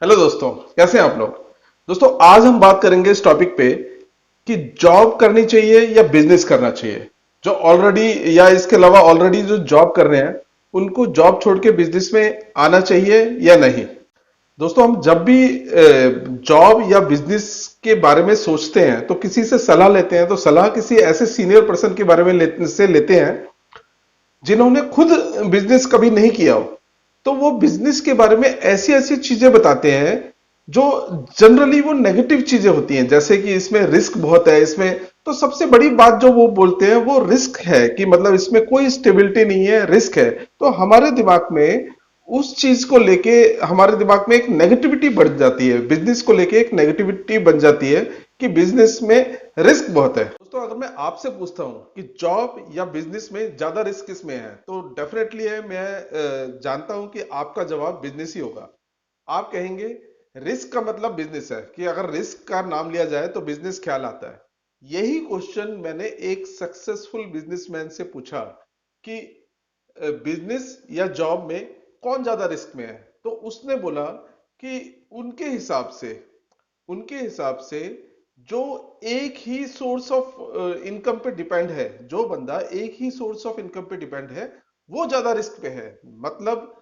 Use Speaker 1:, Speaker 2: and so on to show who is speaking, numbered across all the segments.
Speaker 1: Hello दोस्तों, कैसे हैं आप लोग। दोस्तों, आज हम बात करेंगे इस टॉपिक पे कि जॉब करनी चाहिए या बिजनेस करना चाहिए। जो ऑलरेडी या इसके अलावा ऑलरेडी जो जॉब कर रहे हैं उनको जॉब छोड़ के बिजनेस में आना चाहिए या नहीं। दोस्तों, हम जब भी जॉब या बिजनेस के बारे में सोचते हैं तो किसी से सलाह लेते हैं, तो सलाह किसी ऐसे सीनियर पर्सन के बारे में लेते हैं जिन्होंने खुद बिजनेस कभी नहीं किया हो। तो वो बिजनेस के बारे में ऐसी ऐसी चीजें बताते हैं जो जनरली वो नेगेटिव चीजें होती हैं, जैसे कि इसमें रिस्क बहुत है। इसमें तो सबसे बड़ी बात जो वो बोलते हैं वो रिस्क है, कि मतलब इसमें कोई स्टेबिलिटी नहीं है, रिस्क है। तो हमारे दिमाग में उस चीज को लेके हमारे दिमाग में एक नेगेटिविटी बढ़ जाती है, बिजनेस को लेके एक नेगेटिविटी बन जाती है कि बिजनेस में रिस्क बहुत है। दोस्तों, अगर मैं आपसे पूछता हूं कि जॉब या बिजनेस में ज्यादा रिस्क किसमें है, तो डेफिनेटली है, मैं जानता हूं कि आपका जवाब बिजनेस ही होगा। आप कहेंगे रिस्क का मतलब बिजनेस है, कि अगर रिस्क का नाम लिया जाए तो बिजनेस ख्याल आता है। यही क्वेश्चन मैंने एक सक्सेसफुल बिजनेसमैन से पूछा कि बिजनेस या जॉब में कौन ज्यादा रिस्क में है। तो उसने बोला कि उनके हिसाब से उनके हिसाब से जो एक ही सोर्स ऑफ इनकम पे डिपेंड है, जो बंदा एक ही सोर्स ऑफ इनकम पे डिपेंड है, वो ज्यादा रिस्क पे है। मतलब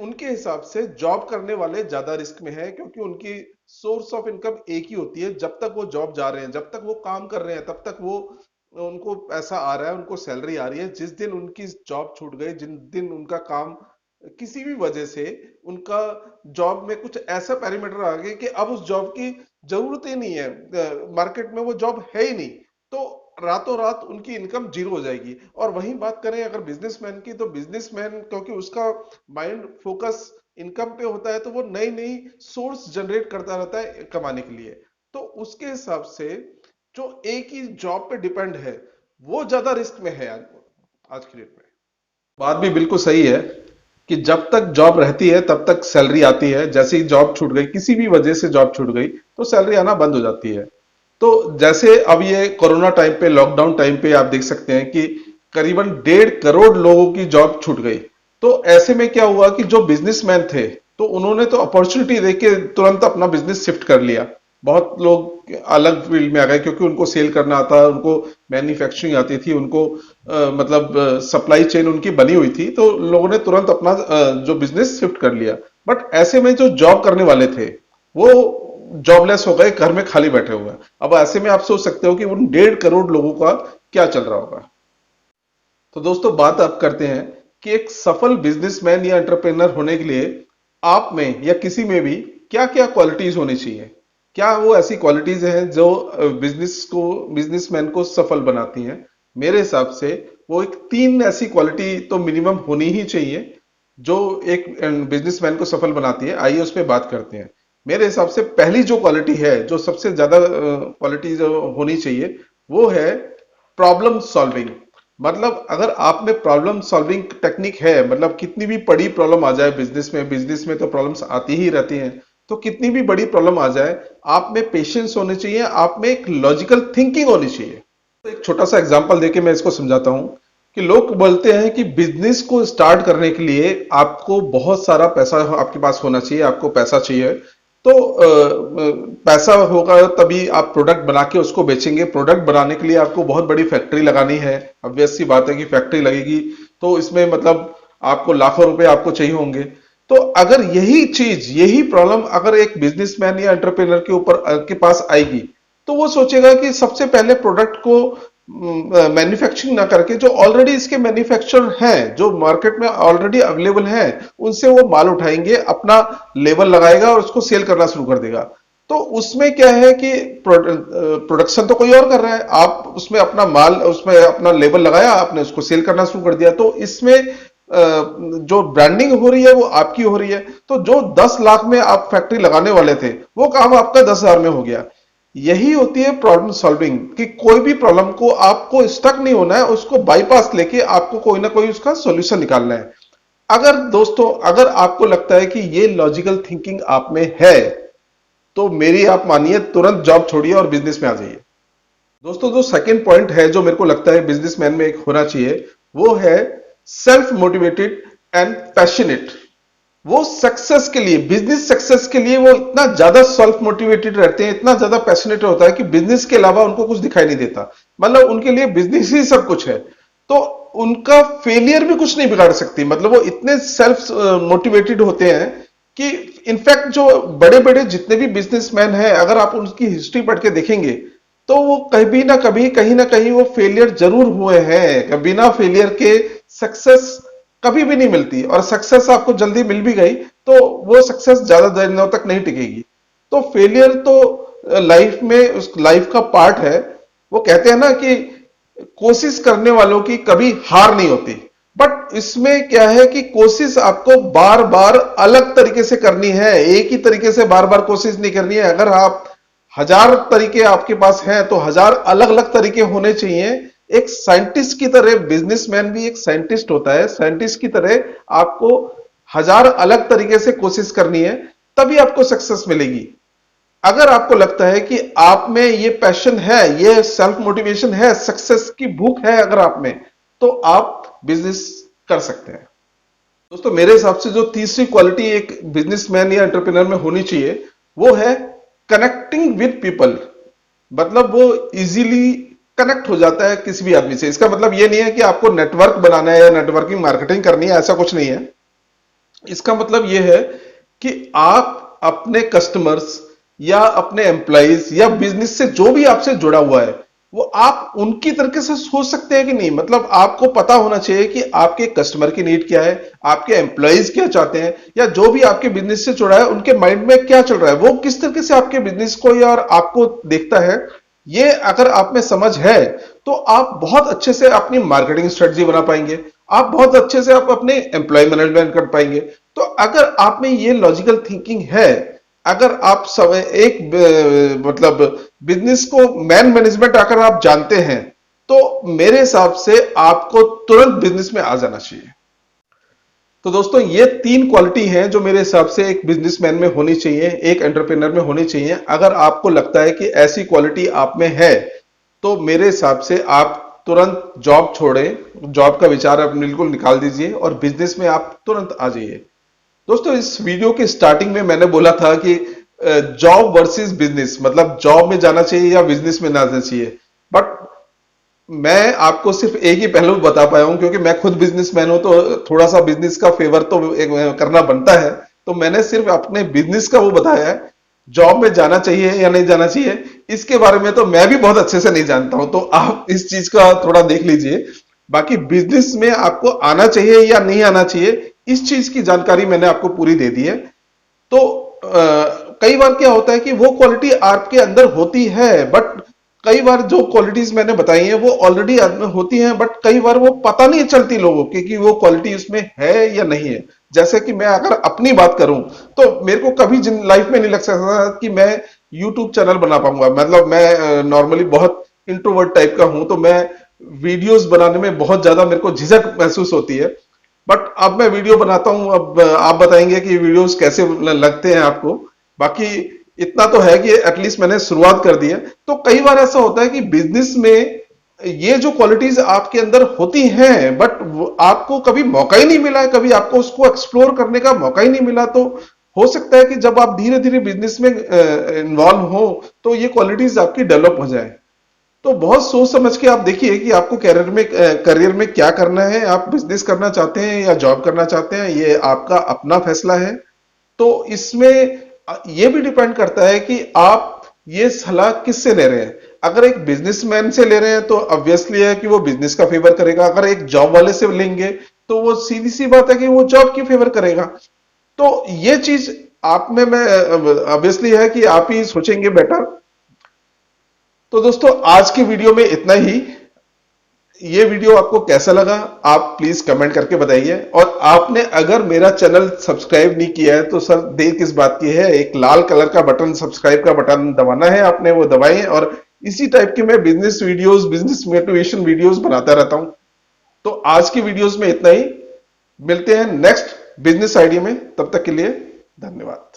Speaker 1: उनके हिसाब से जॉब करने वाले ज्यादा रिस्क में है, क्योंकि उनकी सोर्स ऑफ इनकम एक ही होती है। जब तक वो जॉब जा रहे हैं, जब तक वो काम कर रहे हैं, तब तक वो उनको पैसा आ रहा है, उनको सैलरी आ रही है। जिस दिन उनकी जॉब छूट गई, जिन दिन उनका काम किसी भी वजह से उनका जॉब में कुछ ऐसा पैरामीटर आ गया कि अब उस जॉब की जरूरत ही नहीं है, मार्केट में वो जॉब है ही नहीं, तो रातों रात उनकी इनकम जीरो हो जाएगी। और वहीं बात करें अगर बिजनेसमैन की, तो बिजनेसमैन क्योंकि उसका माइंड फोकस इनकम पे होता है, तो वो नई नई सोर्स जनरेट करता रहता है कमाने के लिए। तो उसके हिसाब से जो एक ही जॉब पे डिपेंड है वो ज्यादा रिस्क में है आज की डेट में। बात भी बिल्कुल सही है कि जब तक जॉब रहती है तब तक सैलरी आती है। जैसे ही जॉब छूट गई, किसी भी वजह से जॉब छूट गई, तो सैलरी आना बंद हो जाती है। तो जैसे अब ये कोरोना टाइम पे, लॉकडाउन टाइम पे आप देख सकते हैं कि करीबन 1.5 करोड़ लोगों की जॉब छूट गई। तो ऐसे में क्या हुआ कि जो बिजनेसमैन थे, तो उन्होंने तो अपॉर्चुनिटी देख के तुरंत अपना बिजनेस शिफ्ट कर लिया। बहुत लोग अलग फील्ड में आ गए, क्योंकि उनको सेल करना आता, उनको मैन्युफैक्चरिंग आती थी, उनको मतलब सप्लाई चेन उनकी बनी हुई थी, तो लोगों ने तुरंत अपना जो बिजनेस शिफ्ट कर लिया। बट ऐसे में जो जॉब करने वाले थे वो जॉबलेस हो गए, घर में खाली बैठे हुए हैं। अब ऐसे में आप सोच सकते हो कि उन 1.5 करोड़ लोगों का क्या चल रहा होगा। तो दोस्तों, बात अब करते हैं कि एक सफल बिजनेसमैन या एंटरप्रेनर होने के लिए आप में या किसी में भी क्या क्या क्वालिटीज होनी चाहिए। क्या वो ऐसी क्वालिटीज हैं जो बिजनेसमैन को सफल बनाती हैं। मेरे हिसाब से वो एक 3 ऐसी क्वालिटी तो मिनिमम होनी ही चाहिए जो एक बिजनेसमैन को सफल बनाती है। आइए उस पर बात करते हैं। मेरे हिसाब से पहली जो क्वालिटी है, जो सबसे ज्यादा क्वालिटी जो होनी चाहिए, वो है प्रॉब्लम सॉल्विंग। मतलब अगर आप में प्रॉब्लम सॉल्विंग टेक्निक है, मतलब कितनी भी बड़ी प्रॉब्लम आ जाए, बिजनेस में तो प्रॉब्लम्स आती ही रहती हैं, तो कितनी भी बड़ी प्रॉब्लम आ जाए, आप में पेशेंस होने चाहिए, आप में एक लॉजिकल थिंकिंग होनी चाहिए। तो एक छोटा सा एग्जांपल देके मैं इसको समझाता हूं कि लोग बोलते हैं कि बिजनेस को स्टार्ट करने के लिए आपको बहुत सारा पैसा आपके पास होना चाहिए, आपको पैसा चाहिए। तो पैसा होगा तभी आप प्रोडक्ट बना के उसको बेचेंगे। प्रोडक्ट बनाने के लिए आपको बहुत बड़ी फैक्ट्री लगानी है। ऑब्वियस सी बात है कि फैक्ट्री लगेगी तो इसमें मतलब आपको लाखों रुपए आपको चाहिए होंगे। तो अगर यही चीज, यही प्रॉब्लम अगर एक बिजनेसमैन या एंटरप्रेनर के ऊपर के पास आएगी, तो वो सोचेगा कि सबसे पहले प्रोडक्ट को मैन्युफैक्चरिंग ना करके, जो ऑलरेडी इसके मैन्युफैक्चरर हैं, जो मार्केट में ऑलरेडी अवेलेबल हैं, उनसे वो माल उठाएंगे, अपना लेबल लगाएगा और उसको सेल करना शुरू कर देगा। तो उसमें क्या है कि प्रोडक्शन तो कोई और कर रहा है, आप उसमें अपना माल, उसमें अपना लेबल लगाया, आपने उसको सेल करना शुरू कर दिया। तो इसमें जो ब्रांडिंग हो रही है वो आपकी हो रही है। तो जो 10 लाख में आप फैक्ट्री लगाने वाले थे, वो काम आपका 10,000 में हो गया। यही होती है प्रॉब्लम सॉल्विंग, कि कोई भी प्रॉब्लम को आपको स्टक नहीं होना है, उसको बाईपास लेके आपको कोई ना कोई उसका सॉल्यूशन निकालना है। अगर दोस्तों, अगर आपको लगता है कि ये लॉजिकल थिंकिंग आप में है, तो मेरी आप मानिए, तुरंत जॉब छोड़िए और बिजनेस में आ जाइए। दोस्तों, जो सेकंड पॉइंट है जो मेरे को लगता है बिजनेसमैन में एक होना चाहिए, वो है सेल्फ मोटिवेटेड एंड पैशनेट। वो सक्सेस के लिए, बिजनेस सक्सेस के लिए वो इतना ज्यादा सेल्फ मोटिवेटेड रहते हैं, इतना ज्यादा पैशनेट होता है कि बिजनेस के अलावा उनको कुछ दिखाई नहीं देता। मतलब उनके लिए बिजनेस ही सब कुछ है। तो उनका फेलियर भी कुछ नहीं बिगाड़ सकती। मतलब वो इतने सेल्फ मोटिवेटेड होते हैं कि इनफैक्ट जो बड़े बड़े जितने भी बिजनेसमैन हैं, अगर आप उनकी हिस्ट्री पढ़ के देखेंगे तो वो कभी ना कभी कहीं ना कहीं वो फेलियर जरूर हुए हैं। बिना फेलियर के सक्सेस कभी भी नहीं मिलती, और सक्सेस आपको जल्दी मिल भी गई तो वो सक्सेस ज्यादा दिनों तक नहीं टिकेगी। तो फेलियर तो लाइफ में उस लाइफ का पार्ट है। वो कहते हैं ना कि कोशिश करने वालों की कभी हार नहीं होती। बट इसमें क्या है कि कोशिश आपको बार बार अलग तरीके से करनी है, एक ही तरीके से बार बार कोशिश नहीं करनी है। अगर आप 1000 तरीके आपके पास हैं तो 1000 अलग अलग तरीके होने चाहिए। एक साइंटिस्ट की तरह, बिजनेसमैन भी एक साइंटिस्ट होता है, साइंटिस्ट की तरह आपको 1000 अलग तरीके से कोशिश करनी है, तभी आपको सक्सेस मिलेगी। अगर आपको लगता है कि आप में ये पैशन है, ये सेल्फ मोटिवेशन है, सक्सेस की भूख है अगर आप में, तो आप बिजनेस कर सकते हैं। दोस्तों मेरे हिसाब से जो तीसरी क्वालिटी एक बिजनेसमैन या एंटरप्रेन्योर में होनी चाहिए वो है कनेक्टिंग विद पीपल। मतलब वो इजीली कनेक्ट हो जाता है किसी भी आदमी से। इसका मतलब ये नहीं है कि आपको नेटवर्क बनाना है या नेटवर्किंग मार्केटिंग करनी है, ऐसा कुछ नहीं है। इसका मतलब यह है कि आप अपने कस्टमर्स या अपने एम्प्लॉइज या बिजनेस से जो भी आपसे जुड़ा हुआ है वो आप उनकी तरीके से सोच सकते हैं कि नहीं। मतलब आपको पता होना चाहिए कि आपके कस्टमर की नीड क्या है, आपके एम्प्लॉइज क्या चाहते हैं, या जो भी आपके बिजनेस से जुड़ा है उनके माइंड में क्या चल रहा है, वो किस तरीके से आपके बिजनेस को या आपको देखता है। ये अगर आप में समझ है तो आप बहुत अच्छे से अपनी मार्केटिंग स्ट्रेटजी बना पाएंगे, आप बहुत अच्छे से आप अपने एम्प्लॉय मैनेजमेंट कर पाएंगे। तो अगर आप में ये लॉजिकल थिंकिंग है, अगर आप सब एक मतलब बिजनेस को मैन मैनेजमेंट अगर आप जानते हैं, तो मेरे हिसाब से आपको तुरंत बिजनेस में आ जाना चाहिए। तो दोस्तों ये 3 क्वालिटी हैं जो मेरे हिसाब से एक बिजनेसमैन में होनी चाहिए, एक एंटरप्रेन्योर में होनी चाहिए। अगर आपको लगता है कि ऐसी क्वालिटी आप में है तो मेरे हिसाब से आप तुरंत जॉब छोड़ें, जॉब का विचार आप बिल्कुल निकाल दीजिए और बिजनेस में आप तुरंत आ जाइए। दोस्तों इस वीडियो के स्टार्टिंग में मैंने बोला था कि जॉब वर्सेस बिजनेस, मतलब जॉब में जाना चाहिए या बिजनेस में जाना चाहिए। बट मैं आपको सिर्फ एक ही पहलू बता पाया हूं, क्योंकि मैं खुद बिजनेसमैन हूं तो थोड़ा सा बिजनेस का फेवर तो करना बनता है। तो मैंने सिर्फ अपने बिजनेस का वो बताया है। जॉब में जाना चाहिए या नहीं जाना चाहिए इसके बारे में तो मैं भी बहुत अच्छे से नहीं जानता हूं, तो आप इस चीज का थोड़ा देख लीजिए। बाकी बिजनेस में आपको आना चाहिए या नहीं आना चाहिए इस चीज की जानकारी मैंने आपको पूरी दे दी है। तो कई बार क्या होता है कि वो क्वालिटी आपके अंदर होती है, बट कई बार जो क्वालिटीज मैंने बताई हैं वो ऑलरेडी होती हैं, बट कई बार वो पता नहीं चलती लोगों की कि वो क्वालिटी उसमें है या नहीं है। जैसे कि मैं अगर अपनी बात करूं तो मेरे को कभी लाइफ में नहीं लग सकता कि मैं यूट्यूब चैनल बना पाऊंगा। मतलब मैं नॉर्मली बहुत इंट्रोवर्ट टाइप का हूं, तो मैं वीडियोस बनाने में बहुत ज्यादा मेरे को झिझक महसूस होती है। बट अब मैं वीडियो बनाता हूं। अब आप बताएंगे कि वीडियोस कैसे लगते हैं आपको। बाकी इतना तो है कि एटलीस्ट मैंने शुरुआत कर दी है। तो कई बार ऐसा होता है कि बिजनेस में ये जो क्वालिटीज आपके अंदर होती हैं बट आपको कभी मौका ही नहीं मिला है, कभी आपको उसको एक्सप्लोर करने का मौका ही नहीं मिला। तो हो सकता है कि जब आप धीरे धीरे बिजनेस में इन्वॉल्व हो तो ये क्वालिटीज आपकी डेवलप हो जाए। तो बहुत सोच समझ के आप देखिए कि आपको करियर में क्या करना है। आप बिजनेस करना चाहते हैं या जॉब करना चाहते हैं, ये आपका अपना फैसला है। तो इसमें ये भी डिपेंड करता है कि आप ये सलाह किससे ले रहे हैं। अगर एक बिजनेसमैन से ले रहे हैं तो ऑब्वियसली है कि वो बिजनेस का फेवर करेगा। अगर एक जॉब वाले से लेंगे तो वो सीधी सी बात है कि वो जॉब की फेवर करेगा। तो ये चीज आप में मैं ऑब्वियसली है कि आप ही सोचेंगे बेटर। तो दोस्तों आज की वीडियो में इतना ही। ये वीडियो आपको कैसा लगा आप प्लीज कमेंट करके बताइए। और आपने अगर मेरा चैनल सब्सक्राइब नहीं किया है तो सर देर किस बात की है, एक लाल कलर का बटन, सब्सक्राइब का बटन दबाना है आपने, वो दबाएं। और इसी टाइप के मैं business videos, business motivation videos बनाता रहता हूं। तो आज की वीडियोस में इतना ही। मिलते हैं नेक्स्ट बिजनेस आइडिया में, तब तक के लिए धन्यवाद।